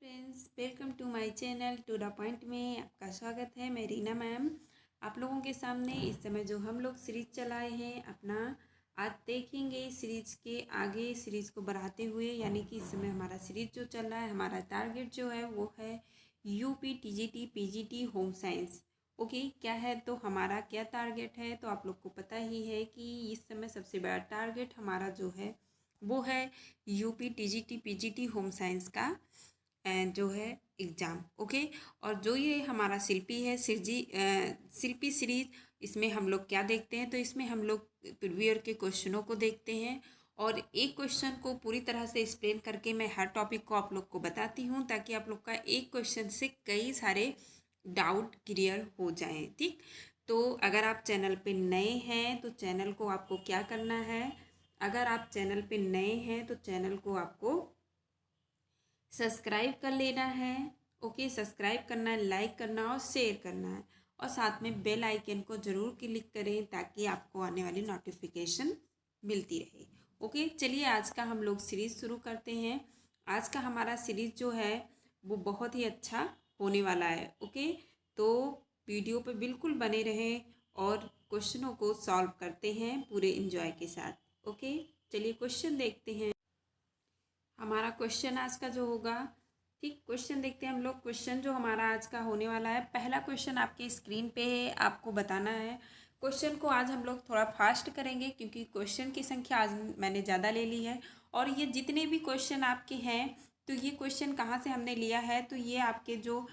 Friends, welcome to my channel to the point में आपका स्वागत है। मैं रीना मैम आप लोगों के सामने इस समय जो हम लोग सीरीज चलाए हैं अपना, आज देखेंगे सीरीज के आगे, सीरीज को बढ़ाते हुए। यानी कि इस समय हमारा सीरीज जो चल रहा है, हमारा टारगेट जो है वो है UP TGT PGT home science. Okay, क्या है तो हमारा क्या टारगेट है, तो आप लोग को पता ही है कि इस समय सबसे बड़ा टारगेट हमारा जो है वो है UP TGT PGT home science का जो है एग्ज़ाम। ओके, और जो ये हमारा शिल्पी है शिल्पी सीरीज, इसमें हम लोग क्या देखते हैं, तो इसमें हम लोग प्रीवियर के क्वेश्चनों को देखते हैं और एक क्वेश्चन को पूरी तरह से एक्सप्लेन करके मैं हर टॉपिक को आप लोग को बताती हूँ, ताकि आप लोग का एक क्वेश्चन से कई सारे डाउट क्लियर हो जाएं। ठीक, तो अगर आप चैनल पे नए हैं तो चैनल को आपको क्या करना है, अगर आप चैनल पे नए हैं तो चैनल को आपको सब्सक्राइब कर लेना है। ओके, सब्सक्राइब करना है, लाइक करना और शेयर करना है, और साथ में बेल आइकन को ज़रूर क्लिक करें ताकि आपको आने वाली नोटिफिकेशन मिलती रहे। ओके, चलिए आज का हम लोग सीरीज़ शुरू करते हैं। आज का हमारा सीरीज़ जो है वो बहुत ही अच्छा होने वाला है। ओके, तो वीडियो पे बिल्कुल बने रहें और क्वेश्चनों को सॉल्व करते हैं पूरे एंजॉय के साथ। ओके, चलिए क्वेश्चन देखते हैं। हमारा क्वेश्चन आज का जो होगा, ठीक, क्वेश्चन देखते हैं हम लोग। क्वेश्चन जो हमारा आज का होने वाला है, पहला क्वेश्चन आपके स्क्रीन पे है, आपको बताना है। क्वेश्चन को आज हम लोग थोड़ा फास्ट करेंगे क्योंकि क्वेश्चन की संख्या आज मैंने ज़्यादा ले ली है। और ये जितने भी क्वेश्चन आपके हैं, तो ये क्वेश्चन कहाँ से हमने लिया है, तो ये आपके जो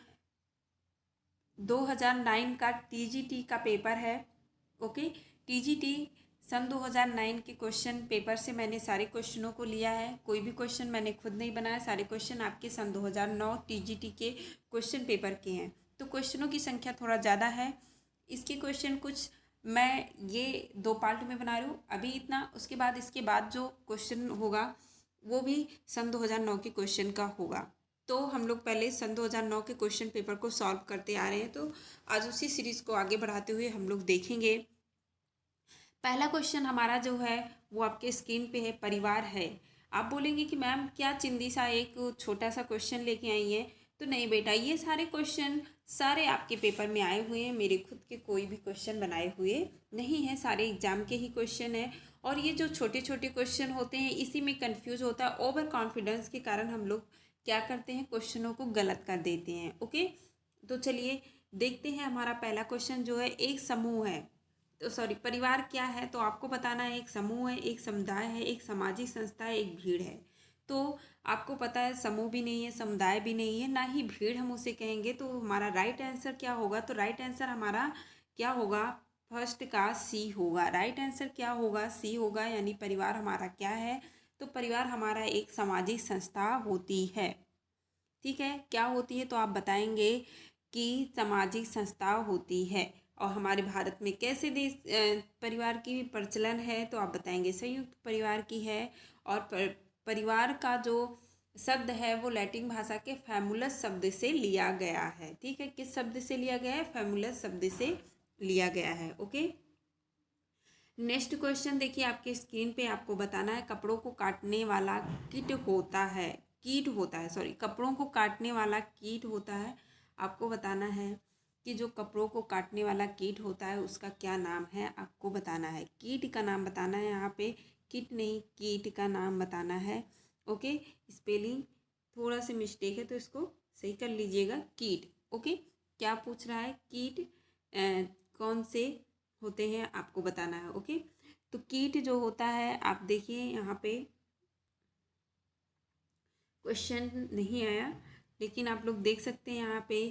2009 का टीजीटी का पेपर है। ओके, टीजीटी सन 2009 के क्वेश्चन पेपर से मैंने सारे क्वेश्चनों को लिया है। कोई भी क्वेश्चन मैंने खुद नहीं बनाया, सारे क्वेश्चन आपके सन 2009 टीजीटी के क्वेश्चन पेपर के हैं। तो क्वेश्चनों की संख्या थोड़ा ज़्यादा है। इसके क्वेश्चन कुछ मैं ये 2 पार्ट में बना रही हूँ अभी इतना, उसके बाद इसके बाद जो क्वेश्चन होगा वो भी सन 2009 के क्वेश्चन का होगा। तो हम लोग पहले सन 2009 के क्वेश्चन पेपर को सॉल्व करते आ रहे हैं, तो आज उसी सीरीज़ को आगे बढ़ाते हुए हम लोग देखेंगे। पहला क्वेश्चन हमारा जो है वो आपके स्क्रीन पे है, परिवार है। आप बोलेंगे कि मैम क्या चिंदी सा एक छोटा सा क्वेश्चन लेके आई हैं, तो नहीं बेटा, ये सारे क्वेश्चन सारे आपके पेपर में आए हुए हैं। मेरे खुद के कोई भी क्वेश्चन बनाए हुए नहीं हैं, सारे एग्जाम के ही क्वेश्चन हैं। और ये जो छोटे छोटे क्वेश्चन होते हैं इसी में कंफ्यूज होता है, ओवर कॉन्फिडेंस के कारण हम लोग क्या करते हैं, क्वेश्चनों को गलत कर देते हैं। ओके, तो चलिए देखते हैं। हमारा पहला क्वेश्चन जो है, एक समूह है, तो सॉरी, परिवार क्या है, तो आपको बताना है एक समूह है, एक समुदाय है, एक सामाजिक संस्था है, एक भीड़ है। तो आपको पता है समूह भी नहीं है, समुदाय भी नहीं है, ना ही भीड़ हम उसे कहेंगे। तो हमारा राइट आंसर क्या होगा, तो राइट आंसर हमारा क्या होगा, फर्स्ट का सी होगा। राइट आंसर क्या होगा, सी होगा। यानी परिवार हमारा क्या है, तो परिवार हमारा एक सामाजिक संस्था होती है। ठीक है, क्या होती है, तो आप बताएंगे कि सामाजिक संस्था होती है। और हमारे भारत में कैसे देश परिवार की प्रचलन है, तो आप बताएंगे संयुक्त परिवार की है। और परिवार का जो शब्द है वो लैटिन भाषा के फैमुलस शब्द से लिया गया है। ठीक है, किस शब्द से लिया गया है, फैमुलस शब्द से लिया गया है। ओके, नेक्स्ट क्वेश्चन देखिए आपके स्क्रीन पे, आपको बताना है कपड़ों को काटने वाला कीट होता है, कीट होता है, सॉरी, कपड़ों को काटने वाला कीट होता है। आपको बताना है कि जो कपड़ों को काटने वाला कीट होता है उसका क्या नाम है, आपको बताना है। कीट का नाम बताना है, यहाँ पे कीट नहीं, कीट का नाम बताना है। ओके, स्पेलिंग थोड़ा सा मिस्टेक है तो इसको सही कर लीजिएगा। कीट, ओके, क्या पूछ रहा है, कीट कौन से होते हैं आपको बताना है। ओके, तो कीट जो होता है, आप देखिए यहाँ पे क्वेश्चन नहीं आया, लेकिन आप लोग देख सकते हैं यहाँ पे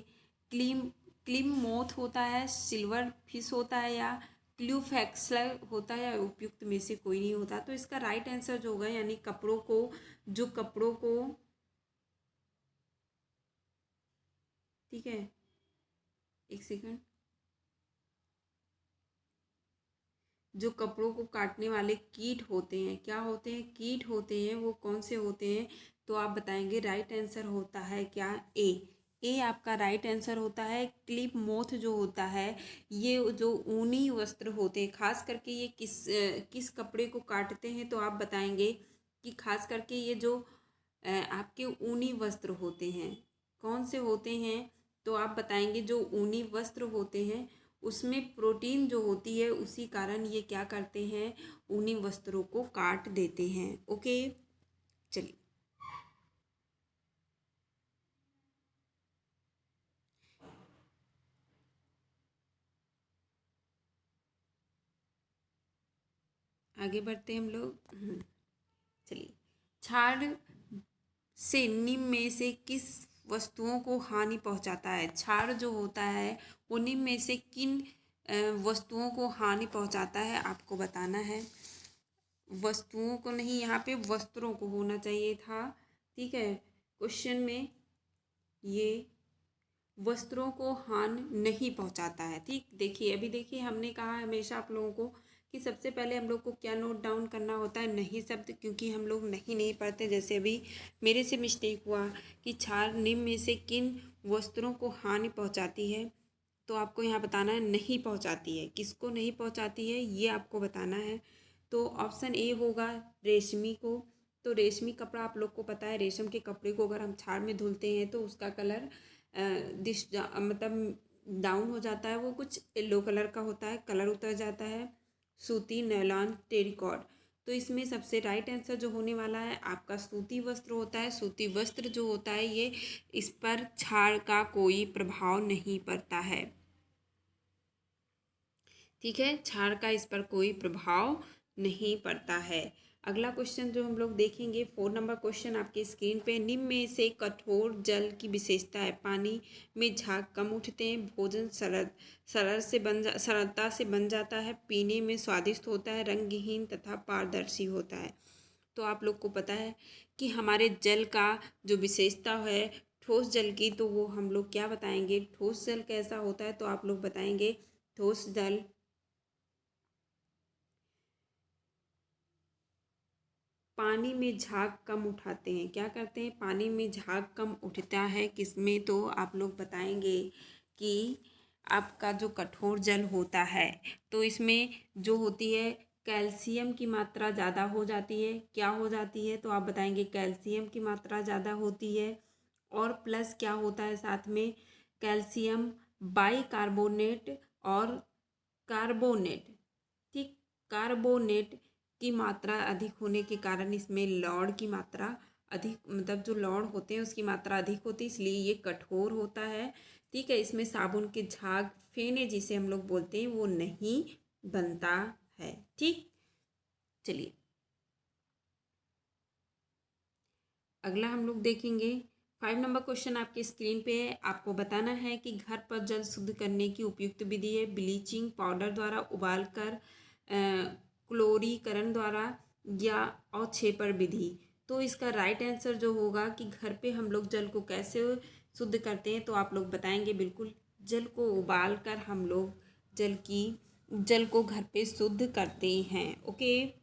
क्लीम मोथ होता है, सिल्वर फिश होता है, या क्ल्यूफेक्सलर होता है, या उपयुक्त में से कोई नहीं होता। तो इसका राइट आंसर जो होगा, यानी कपड़ों को, जो कपड़ों को, ठीक है, एक सेकंड, जो कपड़ों को काटने वाले कीट होते हैं, क्या होते हैं, कीट होते हैं, वो कौन से होते हैं, तो आप बताएंगे राइट आंसर होता है क्या, ए आपका राइट आंसर होता है। क्लिप मोथ जो होता है, ये जो ऊनी वस्त्र होते हैं, खास करके ये किस कपड़े को काटते हैं, तो आप बताएंगे कि खास करके ये जो आपके ऊनी वस्त्र होते हैं, कौन से होते हैं, तो आप बताएंगे जो ऊनी वस्त्र होते हैं उसमें प्रोटीन जो होती है, उसी कारण ये क्या करते हैं, ऊनी वस्त्रों को काट देते हैं। ओके, चलिए आगे बढ़ते हैं हम लोग। चलिए, क्षार से निम्न में से किस वस्तुओं को हानि पहुंचाता है। क्षार जो होता है वो निम्न में से किन वस्तुओं को हानि पहुंचाता है, आपको बताना है। वस्तुओं को नहीं, यहाँ पे वस्त्रों को होना चाहिए था। ठीक है, क्वेश्चन में ये वस्त्रों को हानि नहीं पहुंचाता है। ठीक, देखिए अभी देखिए, हमने कहा हमेशा आप लोगों को कि सबसे पहले हम लोग को क्या नोट डाउन करना होता है, नहीं शब्द, क्योंकि हम लोग नहीं पढ़ते। जैसे अभी मेरे से मिस्टेक हुआ कि क्षार निम्न में से किन वस्त्रों को हानि पहुंचाती है, तो आपको यहाँ बताना है नहीं पहुंचाती है। किसको नहीं पहुंचाती है ये आपको बताना है। तो ऑप्शन ए होगा रेशमी को। तो रेशमी कपड़ा आप लोग को पता है, रेशम के कपड़े को अगर हम क्षार में धुलते हैं तो उसका कलर मतलब डाउन हो जाता है, वो कुछ येलो कलर का होता है, कलर उतर जाता है। सूती, नायलॉन, टेरिकॉट, तो इसमें सबसे राइट आंसर जो होने वाला है आपका सूती वस्त्र होता है। सूती वस्त्र जो होता है ये, इस पर क्षार का कोई प्रभाव नहीं पड़ता है। ठीक है, क्षार का इस पर कोई प्रभाव नहीं पड़ता है। अगला क्वेश्चन जो हम लोग देखेंगे, 4 नंबर क्वेश्चन आपके स्क्रीन पे, निम्न में से कठोर जल की विशेषता है। पानी में झाग कम उठते हैं, भोजन सरलता से बन जाता है, पीने में स्वादिष्ट होता है, रंगहीन तथा पारदर्शी होता है। तो आप लोग को पता है कि हमारे जल का जो विशेषता है ठोस जल की, तो वो हम लोग क्या बताएंगे, ठोस जल कैसा होता है, तो आप लोग बताएंगे ठोस जल पानी में झाग कम उठाते हैं। क्या करते हैं, पानी में झाग कम उठता है किसमें, तो आप लोग बताएंगे कि आपका जो कठोर जल होता है तो इसमें जो होती है कैल्शियम की मात्रा ज़्यादा हो जाती है। क्या हो जाती है, तो आप बताएंगे कैल्शियम की मात्रा ज़्यादा होती है। और प्लस क्या होता है साथ में, कैल्शियम बाइकार्बोनेट और कार्बोनेट। ठीक, कार्बोनेट की मात्रा अधिक होने के कारण इसमें लौड़ की मात्रा अधिक, मतलब जो लौड़ होते हैं उसकी मात्रा अधिक होती है, इसलिए ये कठोर होता है। ठीक है, इसमें साबुन के झाग, फेने जिसे हम लोग बोलते हैं, वो नहीं बनता है। ठीक, चलिए अगला हम लोग देखेंगे। 5 नंबर क्वेश्चन आपके स्क्रीन पे है। आपको बताना है कि घर पर जल शुद्ध करने की उपयुक्त विधि है ब्लीचिंग पाउडर द्वारा, उबाल कर, क्लोरीकरण द्वारा या अवक्षेपण विधि। तो इसका राइट आंसर जो होगा कि घर पे हम लोग जल को कैसे शुद्ध करते हैं, तो आप लोग बताएंगे बिल्कुल जल को उबाल कर हम लोग जल को घर पे शुद्ध करते हैं। ओके,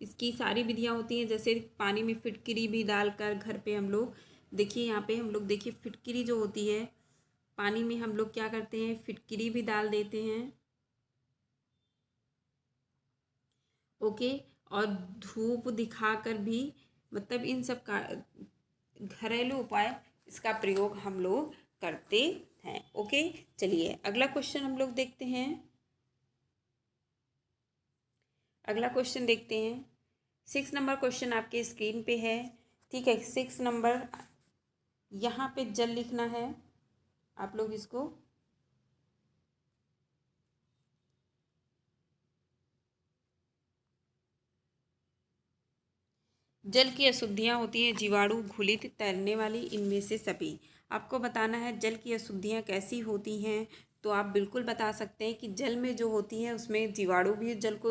इसकी सारी विधियाँ होती हैं, जैसे पानी में फिटकिरी भी डालकर घर पे हम लोग, देखिए यहाँ पे हम लोग देखिए फिटकिरी जो होती है, पानी में हम लोग क्या करते हैं, फिटकिरी भी डाल देते हैं। ओके, और धूप दिखाकर भी, मतलब इन सब का घरेलू उपाय इसका प्रयोग हम लोग करते हैं। ओके, चलिए अगला क्वेश्चन हम लोग देखते हैं। अगला क्वेश्चन देखते हैं। 6 नंबर क्वेश्चन आपके स्क्रीन पे है। ठीक है, 6 नंबर, यहाँ पे जल लिखना है आप लोग इसको। जल की अशुद्धियाँ होती हैं जीवाणु, घुलित, तैरने वाली, इनमें से सभी। आपको बताना है जल की अशुद्धियाँ कैसी होती हैं, तो आप बिल्कुल बता सकते हैं कि जल में जो होती हैं उसमें जीवाणु भी जल को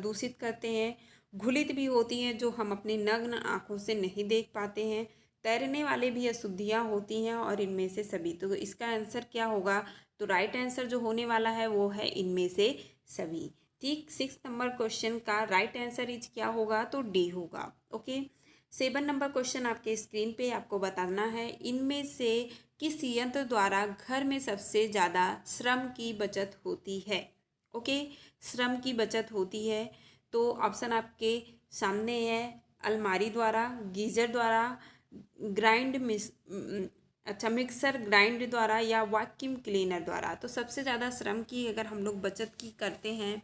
दूषित करते हैं, घुलित भी होती हैं जो हम अपनी नग्न आँखों से नहीं देख पाते हैं, तैरने वाले भी अशुद्धियाँ होती हैं, और इनमें से सभी। तो इसका आंसर क्या होगा, तो राइट आंसर जो होने वाला है वो है इनमें से सभी। ठीक, 6 नंबर क्वेश्चन का राइट आंसर इज क्या होगा, तो डी होगा। ओके, 7 नंबर क्वेश्चन आपके स्क्रीन पे, आपको बताना है इनमें से किस यंत्र द्वारा घर में सबसे ज़्यादा श्रम की बचत होती है। ओके, श्रम की बचत होती है, तो ऑप्शन आपके सामने है, अलमारी द्वारा, गीजर द्वारा, अच्छा, मिक्सर ग्राइंड द्वारा या वैक्यूम क्लीनर द्वारा। तो सबसे ज़्यादा श्रम की अगर हम लोग बचत की करते हैं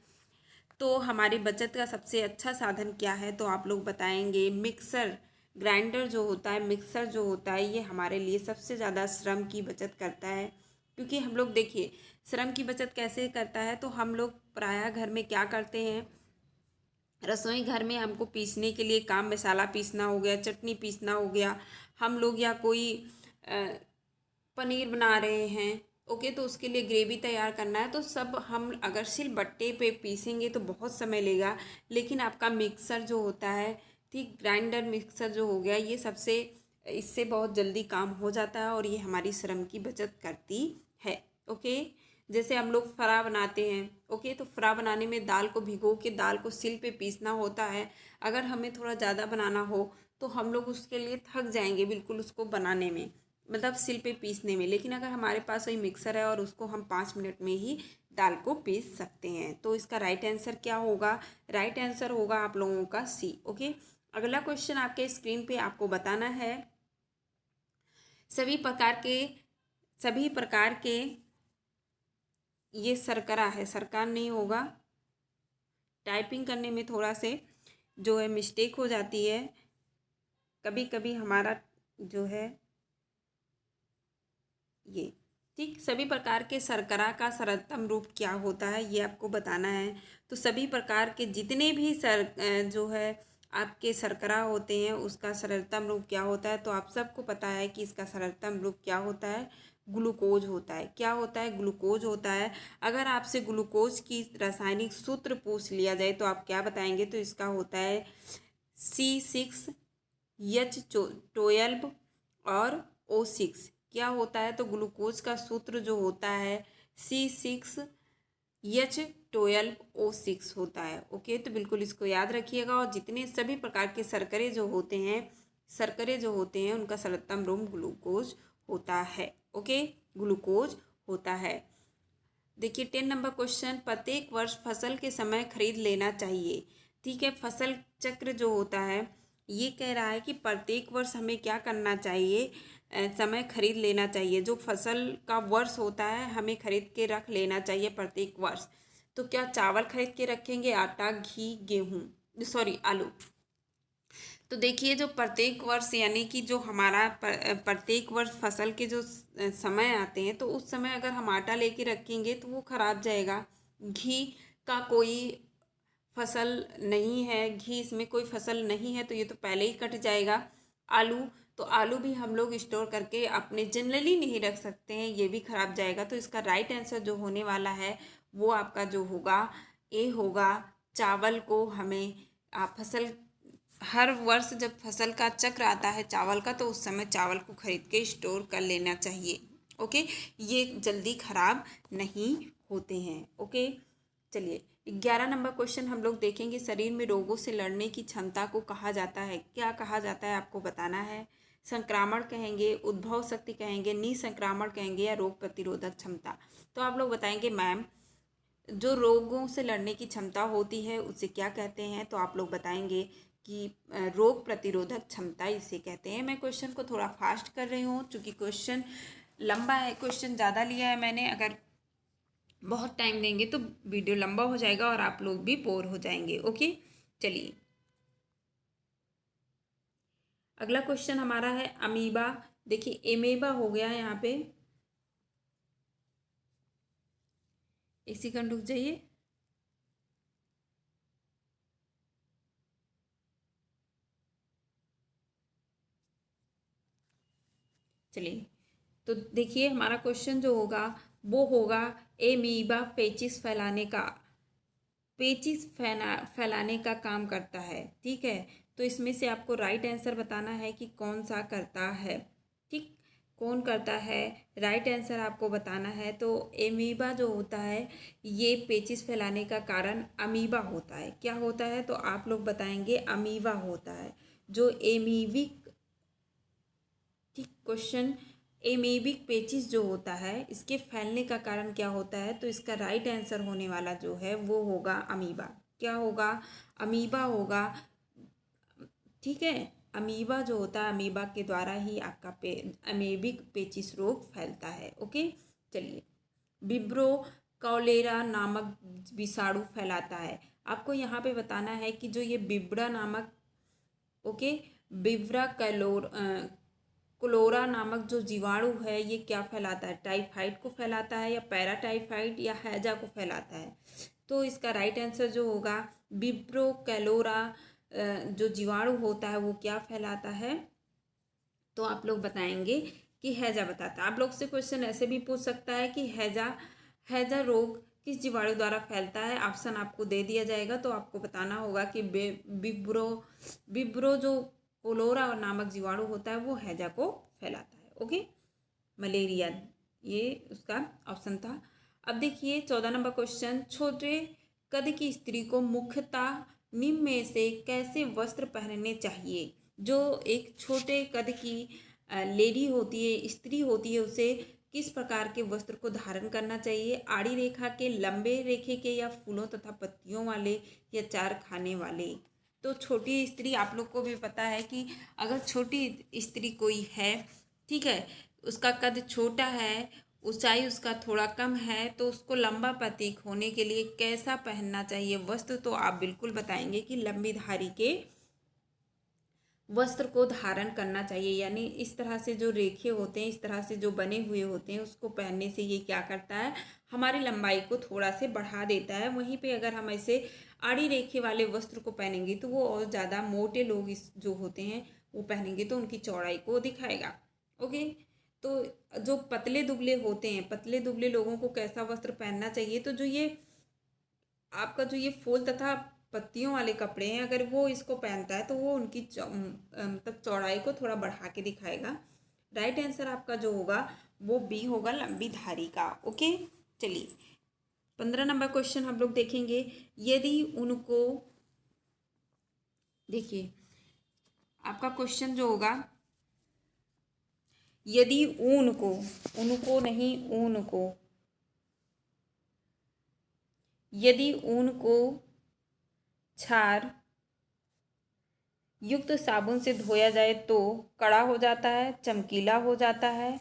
तो हमारी बचत का सबसे अच्छा साधन क्या है, तो आप लोग बताएंगे मिक्सर ग्राइंडर जो होता है, मिक्सर जो होता है, ये हमारे लिए सबसे ज़्यादा श्रम की बचत करता है। क्योंकि हम लोग देखिए श्रम की बचत कैसे करता है, तो हम लोग प्रायः घर में क्या करते हैं, रसोई घर में हमको पीसने के लिए काम, मसाला पीसना हो गया, चटनी पीसना हो गया, हम लोग या कोई पनीर बना रहे हैं, ओके, तो उसके लिए ग्रेवी तैयार करना है, तो सब हम अगर सिलबट्टे पे पीसेंगे तो बहुत समय लेगा। लेकिन आपका मिक्सर जो होता है, ठीक, ग्राइंडर मिक्सर जो हो गया, ये सबसे इससे बहुत जल्दी काम हो जाता है और ये हमारी श्रम की बचत करती है। ओके, जैसे हम लोग फ्रा बनाते हैं, ओके, तो फ्रा बनाने में दाल को भिगो के दाल को सिल पे पीसना होता है। अगर हमें थोड़ा ज़्यादा बनाना हो तो हम लोग उसके लिए थक जाएंगे बिल्कुल उसको बनाने में, मतलब सिल पे पीसने में। लेकिन अगर हमारे पास वही मिक्सर है और उसको हम 5 मिनट में ही दाल को पीस सकते हैं। तो इसका राइट आंसर क्या होगा, राइट आंसर होगा आप लोगों का सी। ओके, अगला क्वेश्चन आपके स्क्रीन पे आपको बताना है, सभी प्रकार के ये शर्करा है, शर्करा नहीं होगा, टाइपिंग करने में थोड़ा से जो है मिस्टेक हो जाती है कभी कभी हमारा जो है ये, ठीक। सभी प्रकार के शर्करा का सरलतम रूप क्या होता है, ये आपको बताना है। तो सभी प्रकार के जितने भी जो है आपके शर्करा होते हैं उसका सरलतम रूप क्या होता है, तो आप सबको पता है कि इसका सरलतम रूप क्या होता है, ग्लूकोज होता है। क्या होता है, ग्लूकोज होता है। अगर आपसे ग्लूकोज की रासायनिक सूत्र पूछ लिया जाए तो आप क्या बताएंगे, तो इसका होता है C6H12 और O6। क्या होता है, तो ग्लूकोज का सूत्र जो होता है C6H12O6 होता है। ओके, तो बिल्कुल इसको याद रखिएगा। और जितने सभी प्रकार के शर्करे जो होते हैं उनका सरलतम रूप ग्लूकोज होता है। ओके, ग्लूकोज होता है। देखिए 10 नंबर क्वेश्चन, प्रत्येक वर्ष फसल के समय खरीद लेना चाहिए। ठीक है, फसल चक्र जो होता है ये कह रहा है कि प्रत्येक वर्ष हमें क्या करना चाहिए, समय खरीद लेना चाहिए। जो फसल का वर्ष होता है हमें खरीद के रख लेना चाहिए प्रत्येक वर्ष। तो क्या चावल खरीद के रखेंगे, आटा, घी, गेहूँ, सॉरी आलू। तो देखिए जो प्रत्येक वर्ष यानी कि जो हमारा प्रत्येक वर्ष फसल के जो समय आते हैं तो उस समय अगर हम आटा लेके रखेंगे तो वो खराब जाएगा। घी का कोई फसल नहीं है, घी इसमें कोई फसल नहीं है तो ये तो पहले ही कट जाएगा। आलू, तो आलू भी हम लोग स्टोर करके अपने जनरली नहीं रख सकते हैं, ये भी खराब जाएगा। तो इसका राइट आंसर जो होने वाला है वो आपका जो होगा ए होगा। चावल को हमें फसल हर वर्ष जब फसल का चक्र आता है चावल का तो उस समय चावल को खरीद के स्टोर कर लेना चाहिए। ओके, ये जल्दी खराब नहीं होते हैं। ओके, चलिए 11 नंबर क्वेश्चन हम लोग देखेंगे, शरीर में रोगों से लड़ने की क्षमता को कहा जाता है, क्या कहा जाता है आपको बताना है। संक्रामण कहेंगे, उद्भव शक्ति कहेंगे, निसंक्रामण कहेंगे या रोग प्रतिरोधक क्षमता। तो आप लोग बताएंगे मैम जो रोगों से लड़ने की क्षमता होती है उसे क्या कहते हैं, तो आप लोग बताएंगे कि रोग प्रतिरोधक क्षमता इसे कहते हैं। मैं क्वेश्चन को थोड़ा फास्ट कर रही हूँ क्योंकि क्वेश्चन लंबा है, क्वेश्चन ज़्यादा लिया है मैंने। अगर बहुत टाइम देंगे तो वीडियो लंबा हो जाएगा और आप लोग भी बोर हो जाएंगे। ओके, चलिए अगला क्वेश्चन हमारा है अमीबा। देखिए एमेबा हो गया है यहाँ पे, एक सेकंड रुक जाइए। चलिए तो देखिए हमारा क्वेश्चन जो होगा वो होगा एमीबा पेचिस फैलाने का काम करता है। ठीक है, तो इसमें से आपको राइट आंसर बताना है कि कौन सा करता है। ठीक, कौन करता है, राइट आंसर आपको बताना है। तो एमीबा जो होता है ये पेचिस फैलाने का कारण अमीबा होता है। क्या होता है, तो आप लोग बताएंगे अमीबा होता है। जो एमीबिक, ठीक, क्वेश्चन एमीबिक पेचिस जो होता है इसके फैलने का कारण क्या होता है, तो इसका राइट आंसर होने वाला जो है वो होगा अमीबा। क्या होगा, अमीबा होगा। ठीक है, अमीबा जो होता है, अमीबा के द्वारा ही आपका अमेबिक पेचिश रोग फैलता है। ओके, चलिए। विब्रो कॉलेरा नामक विषाणु फैलाता है। आपको यहाँ पे बताना है कि जो ये विब्रा नामक, ओके, विब्रा क्लोरा नामक जो जीवाणु है ये क्या फैलाता है? टाइफाइड को फैलाता है, या पैराटाइफाइड, या हैजा को फैलाता है? तो इसका राइट आंसर जो होगा, विब्रो कैलोरा जो जीवाणु होता है वो क्या फैलाता है? तो आप लोग बताएंगे कि हैजा बताता है। आप लोग से क्वेश्चन ऐसे भी पूछ सकता है कि हैजा रोग किस जीवाणु द्वारा फैलता है? ऑप्शन आपको दे दिया जाएगा, तो आपको बताना होगा कि विब्रो जो कोलोरा नामक जीवाणु होता है वो हैजा को फैलाता है। ओके, मलेरिया, ये उसका ऑप्शन था। अब देखिए 14 नंबर क्वेश्चन, छोटे कद की स्त्री को मुख्यतः निम्न में से कैसे वस्त्र पहनने चाहिए? जो एक छोटे कद की लेडी होती है, स्त्री होती है, उसे किस प्रकार के वस्त्र को धारण करना चाहिए? आड़ी रेखा के, लंबे रेखे के, या फूलों तथा पत्तियों वाले, या चार खाने वाले? तो छोटी स्त्री, आप लोग को भी पता है कि अगर छोटी स्त्री कोई है, ठीक है, उसका कद छोटा है, ऊंचाई उसका थोड़ा कम है, तो उसको लंबा प्रतीक होने के लिए कैसा पहनना चाहिए वस्त्र? तो आप बिल्कुल बताएंगे कि लंबी धारी के वस्त्र को धारण करना चाहिए, यानी इस तरह से जो रेखे होते हैं, इस तरह से जो बने हुए होते हैं, उसको पहनने से ये क्या करता है, हमारी लंबाई को थोड़ा से बढ़ा देता है। वहीं पे अगर हम ऐसे आड़ी रेखे वाले वस्त्र को पहनेंगे तो वो और ज़्यादा मोटे लोग इस जो होते हैं वो पहनेंगे तो उनकी चौड़ाई को दिखाएगा। ओके, तो जो पतले दुबले होते हैं, पतले दुबले लोगों को कैसा वस्त्र पहनना चाहिए? तो जो ये आपका जो ये फूल तथा पत्तियों वाले कपड़े हैं, अगर वो इसको पहनता है तो वो उनकी मतलब चौड़ाई को थोड़ा बढ़ा के दिखाएगा। राइट आंसर आपका जो होगा वो बी होगा, लंबी धारी का। ओके, चलिए 15 नंबर क्वेश्चन हम लोग देखेंगे। यदि उनको, देखिए आपका क्वेश्चन जो होगा, यदि ऊन को, उनको नहीं ऊन को, यदि ऊन को क्षार युक्त साबुन से धोया जाए तो कड़ा हो जाता है, चमकीला हो जाता है,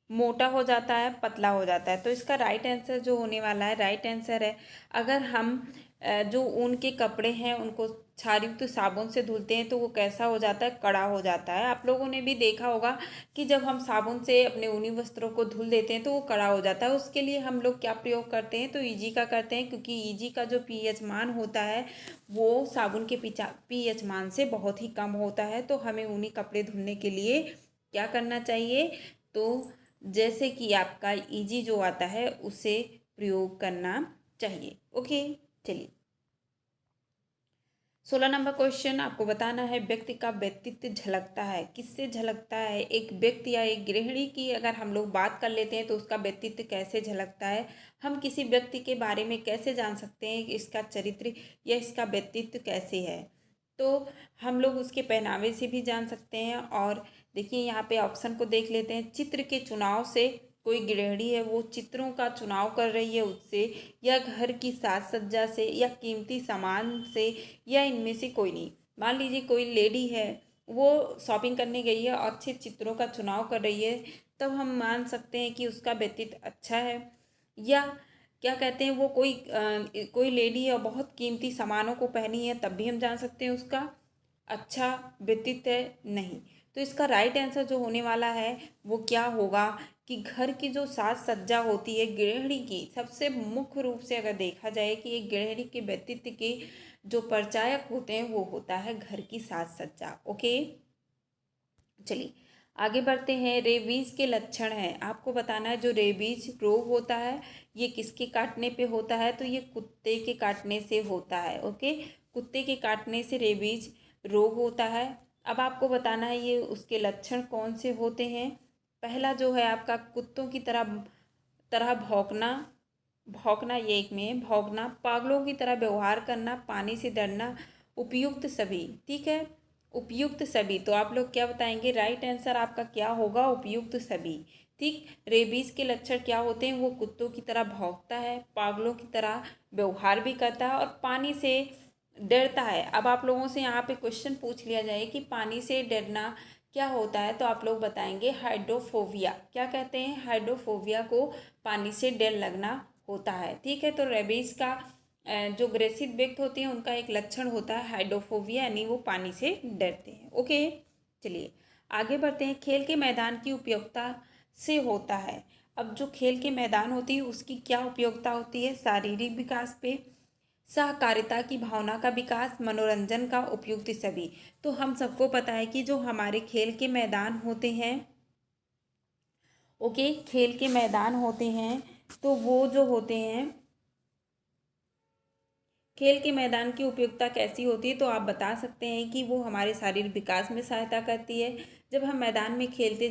मोटा हो जाता है, पतला हो जाता है? तो इसका राइट आंसर जो होने वाला है, राइट आंसर है, अगर हम जो ऊन के कपड़े हैं उनको क्षारयुक्त साबुन से धुलते हैं तो वो कैसा हो जाता है? कड़ा हो जाता है। आप लोगों ने भी देखा होगा कि जब हम साबुन से अपने ऊनी वस्त्रों को धुल देते हैं तो वो कड़ा हो जाता है। उसके लिए हम लोग क्या प्रयोग करते हैं? तो ईजी का करते हैं, क्योंकि ईजी का जो पीएच मान होता है वो साबुन के पीएच मान से बहुत ही कम होता है। तो हमें ऊनी कपड़े धुलने के लिए क्या करना चाहिए? तो जैसे कि आपका ईजी जो आता है उसे प्रयोग करना चाहिए। ओके, चलिए 16 नंबर क्वेश्चन आपको बताना है, व्यक्ति का व्यक्तित्व झलकता है, किससे झलकता है? एक व्यक्ति या एक गृहिणी की अगर हम लोग बात कर लेते हैं तो उसका व्यक्तित्व कैसे झलकता है? हम किसी व्यक्ति के बारे में कैसे जान सकते हैं कि इसका चरित्र या इसका व्यक्तित्व कैसे है? तो हम लोग उसके पहनावे से भी जान सकते हैं। और देखिए यहाँ पे ऑप्शन को देख लेते हैं। चित्र के चुनाव से, कोई गृहिणी है वो चित्रों का चुनाव कर रही है उससे, या घर की साज सज्जा से, या कीमती सामान से, या इनमें से कोई नहीं। मान लीजिए कोई लेडी है, वो शॉपिंग करने गई है और अच्छे चित्रों का चुनाव कर रही है, तब हम मान सकते हैं कि उसका व्यक्तित्व अच्छा है। या क्या कहते हैं, वो कोई लेडी है और बहुत कीमती सामानों को पहनी है, तब भी हम जान सकते हैं उसका अच्छा व्यक्तित्व है? नहीं। तो इसका राइट आंसर जो होने वाला है वो क्या होगा कि घर की जो साज सज्जा होती है गृहिणी की, सबसे मुख्य रूप से अगर देखा जाए कि एक गृहिणी के व्यक्तित्व के जो परिचायक होते हैं वो होता है घर की साज सज्जा। ओके, चलिए आगे बढ़ते हैं। रेबीज के लक्षण हैं, आपको बताना है। जो रेबीज रोग होता है ये किसके काटने पे होता है? तो ये कुत्ते के काटने से होता है। ओके, कुत्ते के काटने से रेबीज रोग होता है। अब आपको बताना है ये उसके लक्षण कौन से होते हैं। पहला जो है आपका कुत्तों की तरह तरह भौंकना, भौंकना ये एक में भौंकना, पागलों की तरह व्यवहार करना, पानी से डरना, उपयुक्त सभी। ठीक है, उपयुक्त सभी। तो आप लोग क्या बताएंगे? राइट आंसर आपका क्या होगा? उपयुक्त सभी। ठीक, रेबीज के लक्षण क्या होते हैं? वो कुत्तों की तरह भौंकता है, पागलों की तरह व्यवहार भी करता है, और पानी से डरता है। अब आप लोगों से यहाँ पे क्वेश्चन पूछ लिया जाए कि पानी से डरना क्या होता है, तो आप लोग बताएंगे हाइड्रोफोबिया। क्या कहते हैं? हाइड्रोफोबिया को पानी से डर लगना होता है। ठीक है, तो रेबीज का जो ग्रसित व्यक्ति होते हैं उनका एक लक्षण होता है हाइड्रोफोबिया, यानी वो पानी से डरते हैं। ओके, चलिए आगे बढ़ते हैं। खेल के मैदान की उपयोगिता से होता है। अब जो खेल के मैदान होती है उसकी क्या उपयोगिता होती है? शारीरिक विकास पे, सहकारिता की भावना का विकास, मनोरंजन का उपयुक्त सभी। तो हम सबको पता है कि जो हमारे खेल के मैदान होते हैं, ओके, खेल के मैदान होते हैं तो वो जो होते हैं, खेल के मैदान की उपयोगिता कैसी होती है? तो आप बता सकते हैं कि वो हमारे शारीरिक विकास में सहायता करती है। जब हम मैदान में खेलने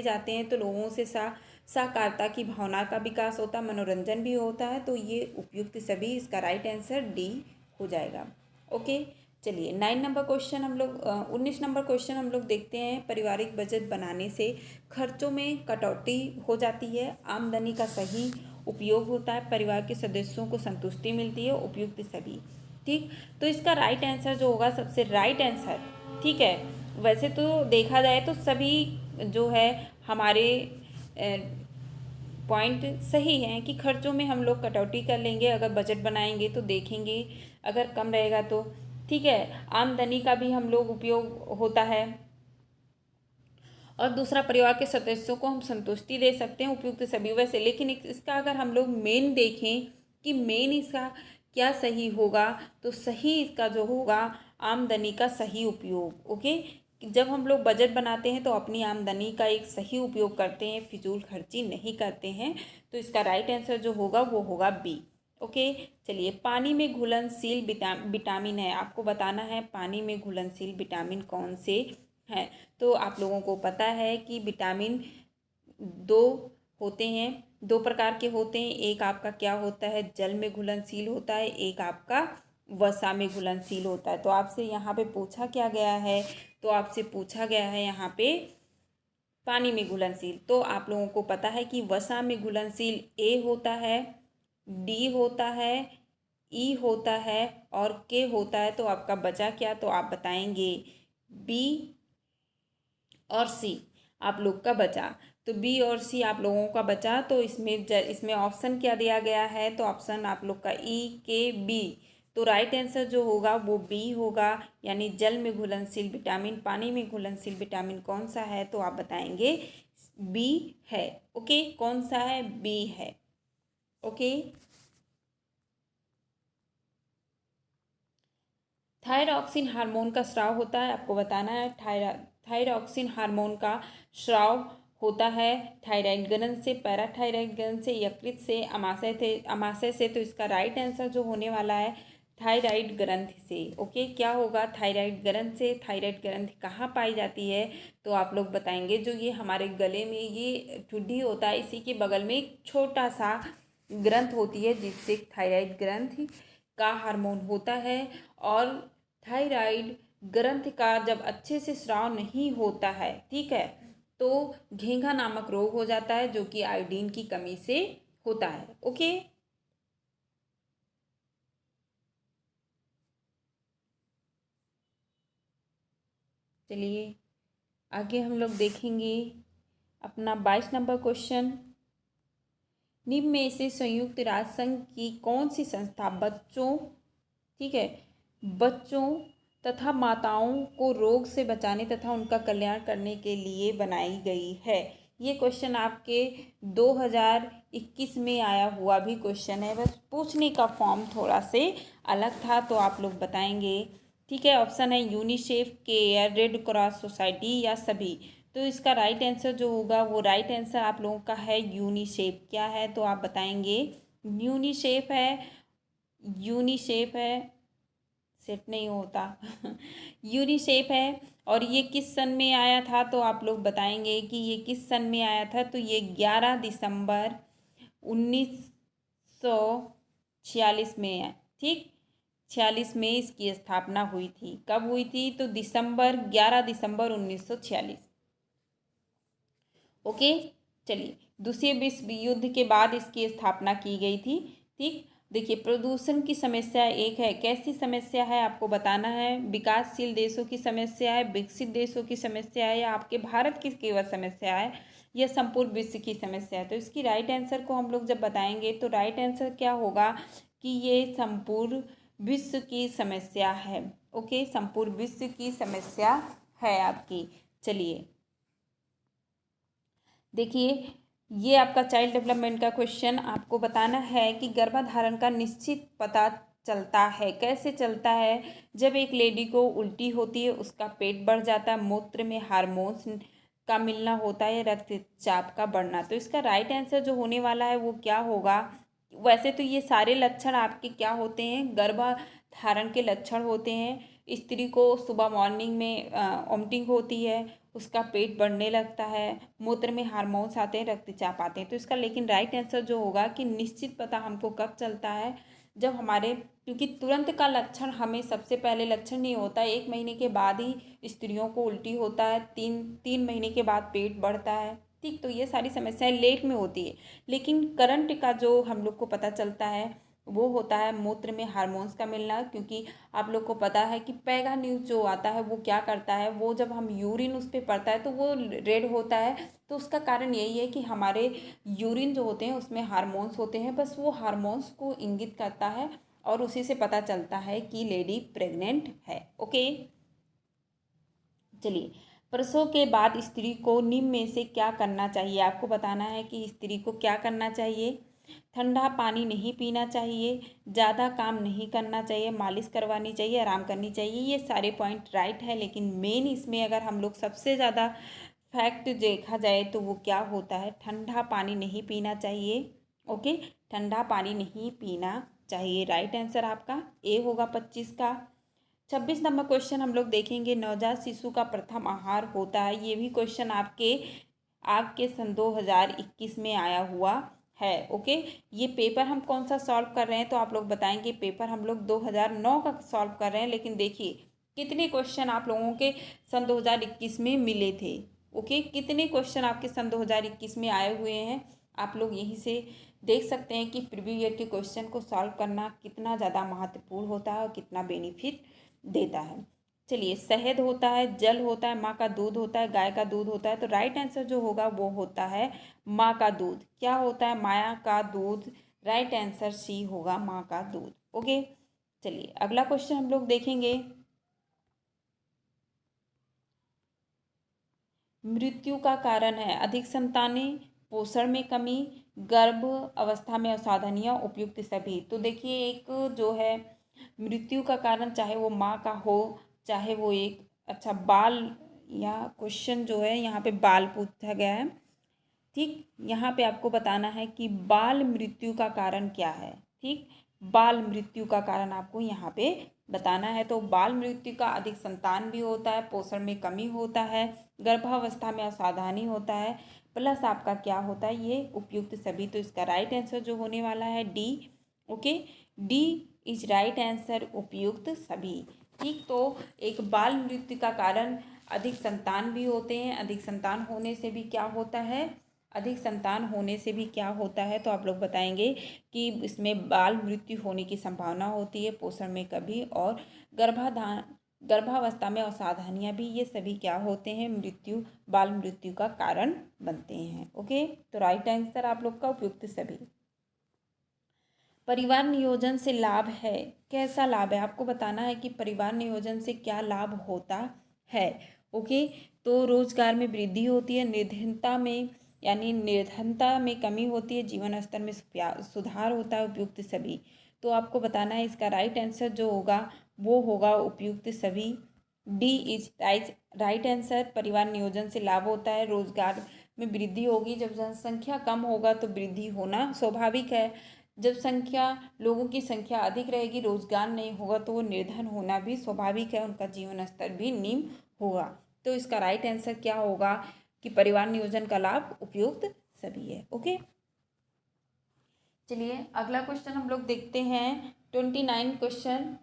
जाते हैं तो लोगों से सहकारिता की भावना का विकास होता है, मनोरंजन भी होता है। तो ये उपयुक्त सभी, इसका राइट आंसर डी हो जाएगा। ओके, चलिए 19 नंबर क्वेश्चन हम लोग देखते हैं। पारिवारिक बजट बनाने से खर्चों में कटौती हो जाती है, आमदनी का सही उपयोग होता है, परिवार के सदस्यों को संतुष्टि मिलती है, उपयुक्त सभी। ठीक, तो इसका राइट आंसर जो होगा, सबसे राइट आंसर, ठीक है, वैसे तो देखा जाए तो सभी जो है हमारे पॉइंट सही हैं कि खर्चों में हम लोग कटौती कर लेंगे अगर बजट बनाएंगे तो देखेंगे, अगर कम रहेगा तो ठीक है। आमदनी का भी हम लोग उपयोग होता है, और दूसरा परिवार के सदस्यों को हम संतुष्टि दे सकते हैं, उपयुक्त सभी। वैसे लेकिन इसका अगर हम लोग मेन देखें कि मेन इसका क्या सही होगा, तो सही इसका जो होगा आमदनी का सही उपयोग। ओके, जब हम लोग बजट बनाते हैं तो अपनी आमदनी का एक सही उपयोग करते हैं, फिजूल खर्ची नहीं करते हैं। तो इसका राइट आंसर जो होगा वो होगा बी। ओके, चलिए पानी में घुलनशील विटामिन है, आपको बताना है पानी में घुलनशील विटामिन कौन से हैं। तो आप लोगों को पता है कि विटामिन दो होते हैं, दो प्रकार के होते हैं। एक आपका क्या होता है, जल में घुलनशील होता है, एक आपका वसा में घुलनशील होता है। तो आपसे यहाँ पे पूछा क्या गया है, तो आपसे पूछा गया है यहाँ पे पानी में घुलनशील। तो आप लोगों को पता है कि वसा में घुलनशील ए होता है, डी होता है, ई होता है और के होता है। तो आपका बचा क्या, तो आप बताएंगे बी और सी आप लोग का बचा। तो बी और सी आप लोगों का बचा। तो इसमें ऑप्शन क्या दिया गया है, तो ऑप्शन आप लोग का ई के बी। तो राइट आंसर जो होगा वो बी होगा, यानी जल में घुलनशील विटामिन, पानी में घुलनशील विटामिन कौन सा है, तो आप बताएंगे बी है। ओके, कौन सा है, बी है। ओके, थायरॉक्सिन हार्मोन का स्राव होता है, आपको बताना है थायरॉक्सिन हार्मोन का स्राव होता है थायराइड ग्रंथि से, पैराथायराइड ग्रंथि से, यकृत से, अमाशय से। तो इसका राइट आंसर जो होने वाला है थायराइड ग्रंथि से। ओके, क्या होगा, थायराइड ग्रंथि से। थायराइड ग्रंथि कहाँ पाई जाती है, तो आप लोग बताएंगे जो ये हमारे गले में ये ठुड्डी होता है, इसी के बगल में एक छोटा सा ग्रंथ होती है जिससे थायराइड ग्रंथि का हार्मोन होता है। और थायराइड ग्रंथि का जब अच्छे से स्राव नहीं होता है, ठीक है, तो घेंघा नामक रोग हो जाता है जो कि आयोडीन की कमी से होता है। ओके, चलिए आगे हम लोग देखेंगे अपना 22 नंबर क्वेश्चन। निम्न में से संयुक्त राष्ट्र संघ की कौन सी संस्था बच्चों, ठीक है, बच्चों तथा माताओं को रोग से बचाने तथा उनका कल्याण करने के लिए बनाई गई है? ये क्वेश्चन आपके 2021 में आया हुआ भी क्वेश्चन है, बस पूछने का फॉर्म थोड़ा से अलग था। तो आप लोग बताएंगे, ठीक है। ऑप्शन है UNICEF, care, red cross society या सभी। तो इसका राइट आंसर जो होगा वो राइट आंसर आप लोगों का है यूनिसेफ। क्या है, तो आप बताएंगे यूनिसेफ है, यूनिसेफ है, सेट नहीं होता यूनिसेफ है। और ये किस सन में आया था, तो आप लोग बताएंगे कि ये किस सन में आया था। तो ये 11 दिसंबर 1946 में है, ठीक, 46 में इसकी स्थापना हुई थी। कब हुई थी, तो 11 दिसंबर 1946। ओके, चलिए दूसरे विश्व युद्ध के बाद इसकी स्थापना की गई थी, ठीक। देखिए, प्रदूषण की समस्या एक है, कैसी समस्या है आपको बताना है। विकासशील देशों की समस्या है, विकसित देशों की समस्या है, या आपके भारत की केवल समस्या है, या संपूर्ण विश्व की समस्या है। तो इसकी राइट आंसर को हम लोग जब बताएंगे तो राइट आंसर क्या होगा कि ये संपूर्ण विश्व की समस्या है। ओके, संपूर्ण विश्व की समस्या है आपकी। चलिए देखिए, ये आपका चाइल्ड डेवलपमेंट का क्वेश्चन, आपको बताना है कि गर्भाधारण का निश्चित पता चलता है, कैसे चलता है। जब एक लेडी को उल्टी होती है, उसका पेट बढ़ जाता है, मूत्र में हार्मोन्स का मिलना होता है, रक्तचाप का बढ़ना। तो इसका राइट आंसर जो होने वाला है वो क्या होगा। वैसे तो ये सारे लक्षण आपके क्या होते हैं, गर्भाधारण के लक्षण होते हैं। स्त्री को सुबह मॉर्निंग में वोमिटिंग होती है, उसका पेट बढ़ने लगता है, मूत्र में हार्मोन्स आते हैं, रक्तचाप आते हैं। तो इसका लेकिन राइट आंसर जो होगा कि निश्चित पता हमको कब चलता है, जब हमारे, क्योंकि तुरंत का लक्षण हमें सबसे पहले लक्षण नहीं होता, 1 महीने के बाद ही स्त्रियों को उल्टी होता है, 3 महीने के बाद पेट बढ़ता है। ठीक, तो ये सारी समस्याएं लेट में होती है। लेकिन करंट का जो हम लोग को पता चलता है वो होता है मूत्र में हार्मोन्स का मिलना। क्योंकि आप लोग को पता है कि पैगा न्यूज़ जो आता है वो क्या करता है, वो जब हम यूरिन उस पर पड़ता है तो वो रेड होता है। तो उसका कारण यही है कि हमारे यूरिन जो होते हैं उसमें हार्मोन्स होते हैं, बस वो हार्मोन्स को इंगित करता है और उसी से पता चलता है कि लेडी प्रेग्नेंट है। ओके, चलिए, प्रसव के बाद स्त्री को निम्न में से क्या करना चाहिए। आपको बताना है कि स्त्री को क्या करना चाहिए। ठंडा पानी नहीं पीना चाहिए, ज़्यादा काम नहीं करना चाहिए, मालिश करवानी चाहिए, आराम करनी चाहिए। ये सारे पॉइंट राइट है, लेकिन मेन इसमें अगर हम लोग सबसे ज़्यादा फैक्ट देखा जाए तो वो क्या होता है, ठंडा पानी नहीं पीना चाहिए। ओके, ठंडा पानी नहीं पीना चाहिए। राइट आंसर आपका ए होगा 25 का। 26 नंबर क्वेश्चन हम लोग देखेंगे, नवजात शिशु का प्रथम आहार होता है। ये भी क्वेश्चन आपके आपके सन 2021 में आया हुआ है। ओके, ये पेपर हम कौन सा सॉल्व कर रहे हैं तो आप लोग बताएंगे। पेपर हम लोग 2009 का सॉल्व कर रहे हैं, लेकिन देखिए कितने क्वेश्चन आप लोगों के सन 2021 में मिले थे। ओके, कितने क्वेश्चन आपके सन 2021 में आए हुए हैं, आप लोग यहीं से देख सकते हैं कि प्रीवियस ईयर के क्वेश्चन को सॉल्व करना कितना ज़्यादा महत्वपूर्ण होता है और कितना बेनिफिट देता है। चलिए, शहद होता है, जल होता है, माँ का दूध होता है, गाय का दूध होता है। तो राइट आंसर जो होगा वो होता है माँ का दूध। क्या होता है, माँ का दूध। राइट आंसर सी होगा, माँ का दूध। ओके, चलिए अगला क्वेश्चन हम लोग देखेंगे। मृत्यु का कारण है, अधिक संतानें, पोषण में कमी, गर्भ अवस्था में असावधानियाँ, उपयुक्त सभी। तो देखिए, एक जो है मृत्यु का कारण, चाहे वो माँ का हो, चाहे वो एक, अच्छा बाल, या क्वेश्चन जो है यहाँ पे बाल पूछा गया है। ठीक, यहाँ पे आपको बताना है कि बाल मृत्यु का कारण क्या है। ठीक, बाल मृत्यु का कारण आपको यहाँ पे बताना है। तो बाल मृत्यु का अधिक संतान भी होता है, पोषण में कमी होता है, गर्भावस्था में असावधानी होता है, प्लस आपका क्या होता है, ये उपयुक्त सभी। तो इसका राइट आंसर जो होने वाला है D. Okay, D is right answer, उपयुक्त सभी। ठीक, तो एक बाल मृत्यु का कारण अधिक संतान भी होते हैं। अधिक संतान होने से भी क्या होता है, अधिक संतान होने से भी क्या होता है, तो आप लोग बताएंगे कि इसमें बाल मृत्यु होने की संभावना होती है, पोषण में कमी, और गर्भावस्था में असावधानियाँ भी, ये सभी क्या होते हैं, मृत्यु, बाल मृत्यु का कारण बनते हैं। ओके, तो राइट आंसर आप लोग का उपयुक्त सभी। परिवार नियोजन से लाभ है, कैसा लाभ है, आपको बताना है कि परिवार नियोजन से क्या लाभ होता है। ओके, तो रोजगार में वृद्धि होती है, निर्धनता में, यानी निर्धनता में कमी होती है, जीवन स्तर में सुधार होता है, उपयुक्त सभी। तो आपको बताना है इसका राइट आंसर जो होगा वो होगा उपयुक्त सभी। D is right answer. परिवार नियोजन से लाभ होता है, रोजगार में वृद्धि होगी, जब जनसंख्या कम होगा तो वृद्धि होना स्वाभाविक है। जब लोगों की संख्या अधिक रहेगी, रोजगार नहीं होगा, तो वो निर्धन होना भी स्वाभाविक है, उनका जीवन स्तर भी निम्न होगा। तो इसका राइट आंसर क्या होगा कि परिवार नियोजन का लाभ उपयुक्त सभी है। ओके, चलिए अगला क्वेश्चन हम लोग देखते हैं, 29 क्वेश्चन।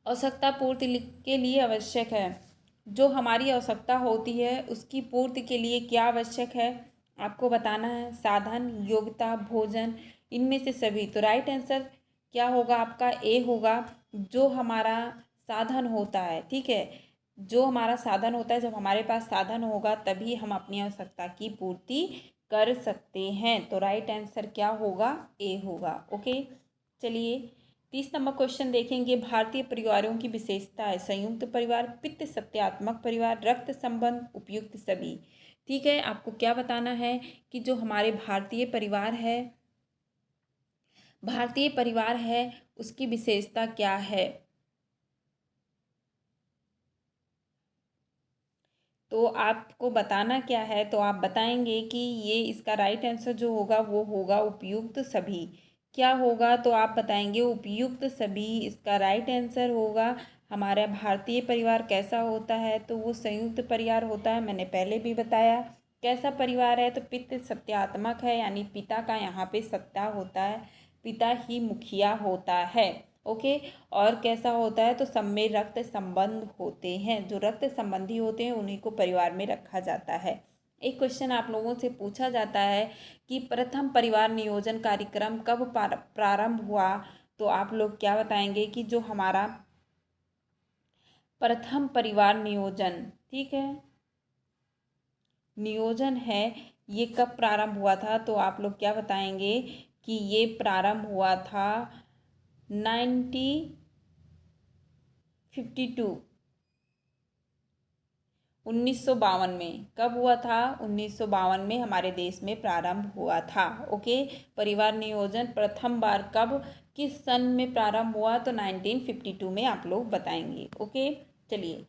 आवश्यकता पूर्ति के लिए आवश्यक है, जो हमारी आवश्यकता होती है उसकी पूर्ति के लिए क्या आवश्यक है। आपको बताना है साधन, योग्यता, भोजन, इनमें से सभी। तो राइट आंसर क्या होगा आपका? ए होगा। जो हमारा साधन होता है, ठीक है, जो हमारा साधन होता है, जब हमारे पास साधन होगा तभी हम अपनी आवश्यकता की पूर्ति कर सकते हैं। तो राइट आंसर क्या होगा? ए होगा। ओके, चलिए 30 नंबर क्वेश्चन देखेंगे। भारतीय परिवारों की विशेषता है संयुक्त परिवार, पितृ सत्यात्मक परिवार, रक्त संबंध, उपयुक्त सभी। ठीक है, आपको क्या बताना है कि जो हमारे भारतीय परिवार है उसकी विशेषता क्या है। तो आपको बताना क्या है, तो आप बताएंगे कि ये इसका राइट आंसर जो होगा वो होगा उपयुक्त सभी। क्या होगा? तो आप बताएंगे उपयुक्त सभी इसका राइट आंसर होगा। हमारा भारतीय परिवार कैसा होता है? तो वो संयुक्त परिवार होता है। मैंने पहले भी बताया कैसा परिवार है, तो पितृ सत्यात्मक है, यानी पिता का यहाँ पे सत्ता होता है, पिता ही मुखिया होता है। ओके, और कैसा होता है? तो सब में रक्त संबंध होते हैं, जो रक्त संबंधी होते हैं उन्हीं को परिवार में रखा जाता है। एक क्वेश्चन आप लोगों से पूछा जाता है कि प्रथम परिवार नियोजन कार्यक्रम कब प्रारंभ हुआ। तो आप लोग क्या बताएंगे कि जो हमारा प्रथम परिवार नियोजन, ठीक है, नियोजन है, ये कब प्रारंभ हुआ था? तो आप लोग क्या बताएंगे कि ये प्रारंभ हुआ था 1952 1952 में। कब हुआ था? 1952 में हमारे देश में प्रारंभ हुआ था। ओके, परिवार नियोजन प्रथम बार कब, किस सन में प्रारंभ हुआ? तो 1952 में आप लोग बताएंगे। ओके, चलिए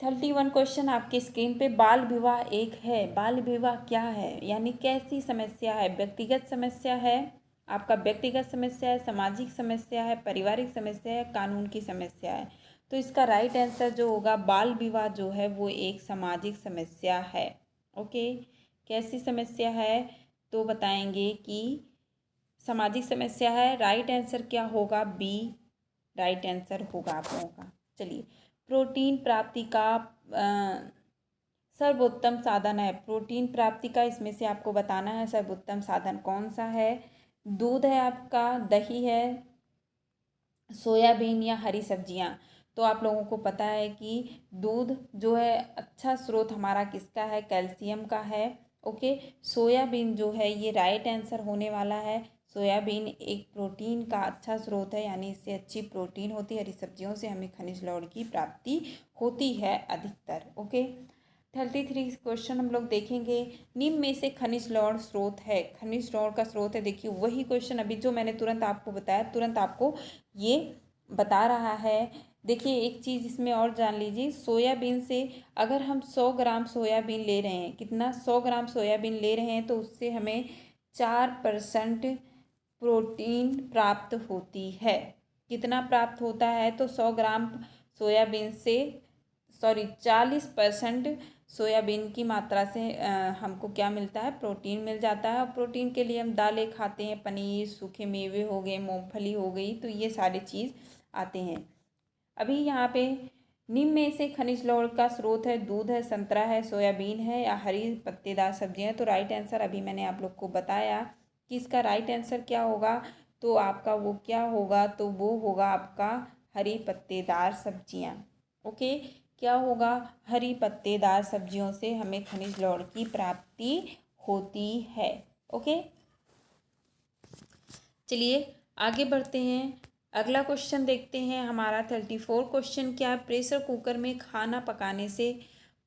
31 क्वेश्चन आपके स्क्रीन पे। बाल विवाह एक है। बाल विवाह क्या है, यानी कैसी समस्या है? व्यक्तिगत समस्या है, आपका व्यक्तिगत समस्या है, सामाजिक समस्या है, पारिवारिक समस्या है, कानून की समस्या है। तो इसका राइट आंसर जो होगा, बाल विवाह जो है वो एक सामाजिक समस्या है। ओके, कैसी समस्या है? तो बताएंगे कि सामाजिक समस्या है। राइट आंसर क्या होगा? बी राइट आंसर होगा आप लोगों का। चलिए, प्रोटीन प्राप्ति का सर्वोत्तम साधन है। प्रोटीन प्राप्ति का इसमें से आपको बताना है सर्वोत्तम साधन कौन सा है। दूध है आपका, दही है, सोयाबीन या हरी सब्जियां। तो आप लोगों को पता है कि दूध जो है अच्छा स्रोत हमारा किसका है? कैल्शियम का है। ओके, सोयाबीन जो है ये राइट आंसर होने वाला है। सोयाबीन एक प्रोटीन का अच्छा स्रोत है, यानी इससे अच्छी प्रोटीन होती है। हरी सब्जियों से हमें खनिज लवण की प्राप्ति होती है अधिकतर। ओके, 33 क्वेश्चन हम लोग देखेंगे। निम्न में से खनिज लवण स्रोत है। खनिज लवण का स्रोत है, देखिए वही क्वेश्चन अभी जो मैंने तुरंत आपको बताया, तुरंत आपको ये बता रहा है। देखिए एक चीज़ इसमें और जान लीजिए, सोयाबीन से अगर हम 100 ग्राम सोयाबीन ले रहे हैं, कितना? 100 ग्राम सोयाबीन ले रहे हैं, तो उससे हमें 4% प्रोटीन प्राप्त होती है। कितना प्राप्त होता है? तो 100 ग्राम सोयाबीन से 40% सोयाबीन की मात्रा से हमको क्या मिलता है? प्रोटीन मिल जाता है। और प्रोटीन के लिए हम दालें खाते हैं, पनीर, सूखे मेवे हो गए, मूंगफली हो गई, तो ये सारे चीज़ आते हैं। अभी यहाँ पे निम्न में से खनिज लवण का स्रोत है। दूध है, संतरा है, सोयाबीन है या हरी पत्तेदार सब्जियां हैं। तो राइट आंसर अभी मैंने आप लोग को बताया कि इसका राइट आंसर क्या होगा। तो आपका वो क्या होगा? तो वो होगा आपका हरी पत्तेदार सब्जियां। ओके, क्या होगा? हरी पत्तेदार सब्जियों से हमें खनिज लवण की प्राप्ति होती है। ओके, चलिए आगे बढ़ते हैं। अगला क्वेश्चन देखते हैं हमारा 34 क्वेश्चन क्या है। प्रेशर कुकर में खाना पकाने से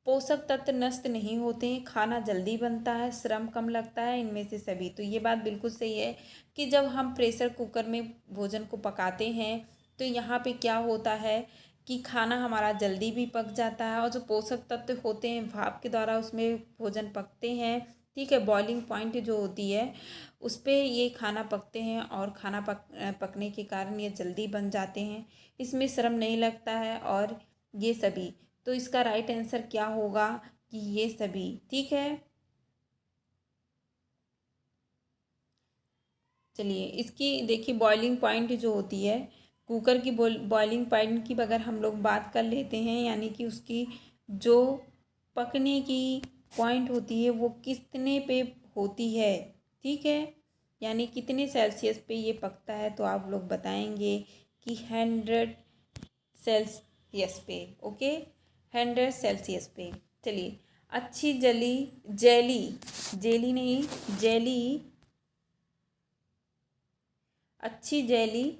पोषक तत्व नष्ट नहीं होते हैं, खाना जल्दी बनता है, श्रम कम लगता है, इनमें से सभी। तो ये बात बिल्कुल सही है कि जब हम प्रेशर कुकर में भोजन को पकाते हैं तो यहाँ पे क्या होता है कि खाना हमारा जल्दी भी पक जाता है, और जो पोषक तत्व होते हैं भाप के द्वारा उसमें भोजन पकते हैं। ठीक है, बॉइलिंग पॉइंट जो होती है उस पर ये खाना पकते हैं, और खाना पकने के कारण ये जल्दी बन जाते हैं, इसमें श्रम नहीं लगता है, और ये सभी। तो इसका राइट आंसर क्या होगा कि ये सभी। ठीक है, चलिए इसकी देखिए बॉइलिंग पॉइंट जो होती है कुकर की, बॉइलिंग पॉइंट की अगर हम लोग बात कर लेते हैं, यानी कि उसकी जो पकने की पॉइंट होती है वो कितने पे होती है, ठीक है, यानी कितने सेल्सियस पे ये पकता है, तो आप लोग बताएंगे कि 100 सेल्सियस पे, ओके, 100 सेल्सियस पे। चलिए, अच्छी जली जेली, जेली नहीं जेली, अच्छी जेली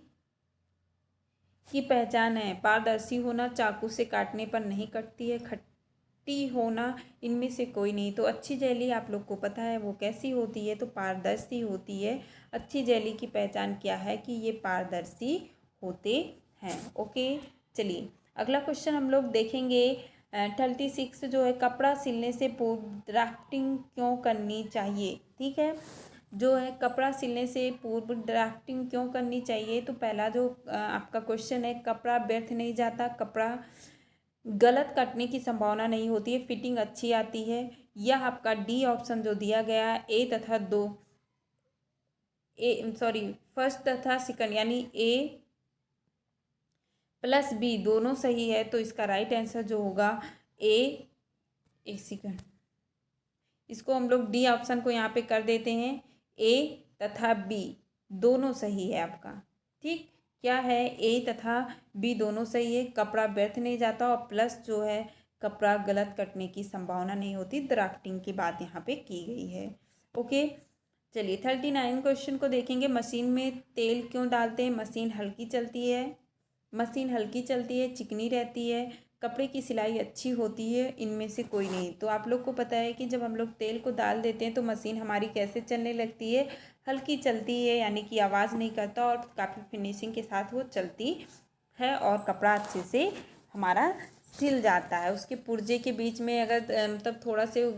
की पहचान है पारदर्शी होना, चाकू से काटने पर नहीं कटती है, खट्टी होना, इनमें से कोई नहीं। तो अच्छी जेली आप लोग को पता है वो कैसी होती है, तो पारदर्शी होती है। अच्छी जेली की पहचान क्या है कि ये पारदर्शी होते हैं, ओके। चलिए, अगला क्वेश्चन हम लोग देखेंगे 36 जो है, कपड़ा सिलने से पूर्व ड्राफ्टिंग क्यों करनी चाहिए, ठीक है। जो है कपड़ा सिलने से पूर्व ड्राफ्टिंग क्यों करनी चाहिए, तो पहला जो आपका क्वेश्चन है, कपड़ा व्यर्थ नहीं जाता, कपड़ा गलत कटने की संभावना नहीं होती है, फिटिंग अच्छी आती है। यह आपका डी ऑप्शन जो दिया गया है, ए तथा दो, ए सॉरी फर्स्ट तथा सेकंड यानी ए प्लस बी दोनों सही है, तो इसका राइट आंसर जो होगा ए सेकंड, इसको हम लोग डी ऑप्शन को यहाँ पे कर देते हैं, ए तथा बी दोनों सही है आपका, ठीक। क्या है, ए तथा बी दोनों सही है, कपड़ा व्यर्थ नहीं जाता, और प्लस जो है कपड़ा गलत कटने की संभावना नहीं होती, ड्राफ्टिंग की बात यहाँ पे की गई है, ओके। चलिए 39 क्वेश्चन को देखेंगे, मशीन में तेल क्यों डालते हैं, मशीन हल्की चलती है, मशीन हल्की चलती है, चिकनी रहती है, कपड़े की सिलाई अच्छी होती है, इनमें से कोई नहीं। तो आप लोग को पता है कि जब हम लोग तेल को डाल देते हैं तो मशीन हमारी कैसे चलने लगती है, हल्की चलती है, यानी कि आवाज़ नहीं करता और काफ़ी फिनिशिंग के साथ वो चलती है, और कपड़ा अच्छे से हमारा सिल जाता है। उसके पुर्जे के बीच में अगर मतलब थोड़ा से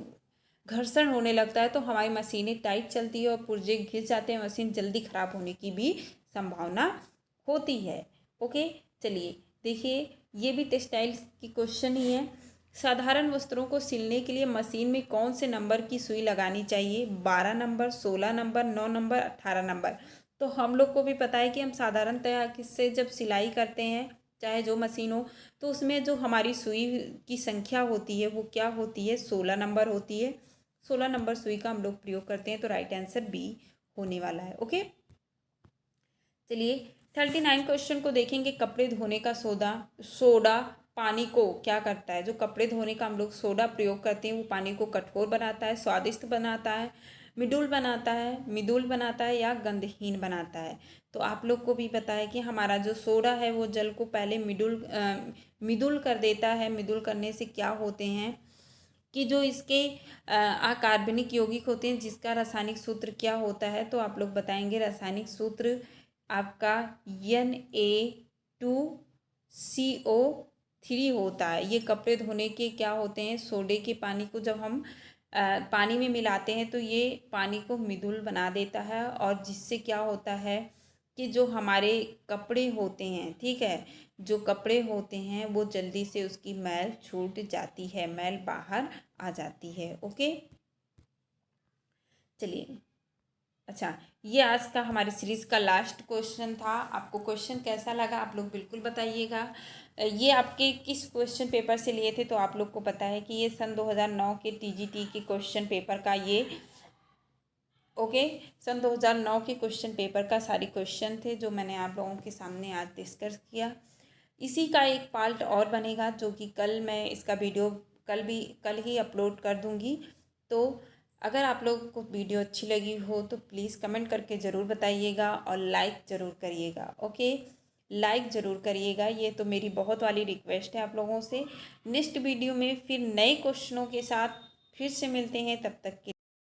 घर्षण होने लगता है तो हमारी मशीनें टाइट चलती है और पुर्जे घिस जाते हैं, मशीन जल्दी ख़राब होने की भी संभावना होती है, ओके। चलिए देखिए, ये भी टेक्सटाइल की क्वेश्चन ही है। साधारण वस्त्रों को सिलने के लिए मशीन में कौन से नंबर की सुई लगानी चाहिए, 12 नंबर, 16 नंबर, 9 नंबर, 18 नंबर। तो हम लोग को भी पता है कि हम साधारणतया किससे जब सिलाई करते हैं, चाहे जो मशीन हो, तो उसमें जो हमारी सुई की संख्या होती है वो क्या होती है, 16 नंबर होती है। 16 नंबर सुई का हम लोग प्रयोग करते हैं, तो राइट आंसर बी होने वाला है, ओके। चलिए 39 क्वेश्चन को देखेंगे, कपड़े धोने का सोडा पानी को क्या करता है, जो कपड़े धोने का हम लोग सोडा प्रयोग करते हैं वो पानी को कठोर बनाता है, स्वादिष्ट बनाता है, मिडुल बनाता है या गंधहीन बनाता है। तो आप लोग को भी पता है कि हमारा जो सोडा है वो जल को पहले मिडुल कर देता है। मिडुल करने से क्या होते हैं कि जो इसके अकार्बनिक यौगिक होते हैं, जिसका रासायनिक सूत्र क्या होता है, तो आप लोग बताएंगे रासायनिक सूत्र आपका Na2CO3 होता है। ये कपड़े धोने के क्या होते हैं, सोडे के पानी को जब हम पानी में मिलाते हैं तो ये पानी को मृदुल बना देता है, और जिससे क्या होता है कि जो हमारे कपड़े होते हैं, ठीक है, जो कपड़े होते हैं वो जल्दी से उसकी मैल छूट जाती है, मैल बाहर आ जाती है, ओके। चलिए, अच्छा, ये आज का हमारी सीरीज़ का लास्ट क्वेश्चन था। आपको क्वेश्चन कैसा लगा आप लोग बिल्कुल बताइएगा। ये आपके किस क्वेश्चन पेपर से लिए थे, तो आप लोग को पता है कि ये सन 2009 के टीजीटी के क्वेश्चन पेपर का ये, ओके, सन 2009 के क्वेश्चन पेपर का सारे क्वेश्चन थे जो मैंने आप लोगों के सामने आज डिस्कस किया। इसी का एक पार्ट और बनेगा जो कि कल मैं इसका वीडियो कल ही अपलोड कर दूंगी। तो अगर आप लोगों को वीडियो अच्छी लगी हो तो प्लीज़ कमेंट करके ज़रूर बताइएगा और लाइक ज़रूर करिएगा, ओके, लाइक ज़रूर करिएगा। ये तो मेरी बहुत वाली रिक्वेस्ट है आप लोगों से। नेक्स्ट वीडियो में फिर नए क्वेश्चनों के साथ फिर से मिलते हैं, तब तक के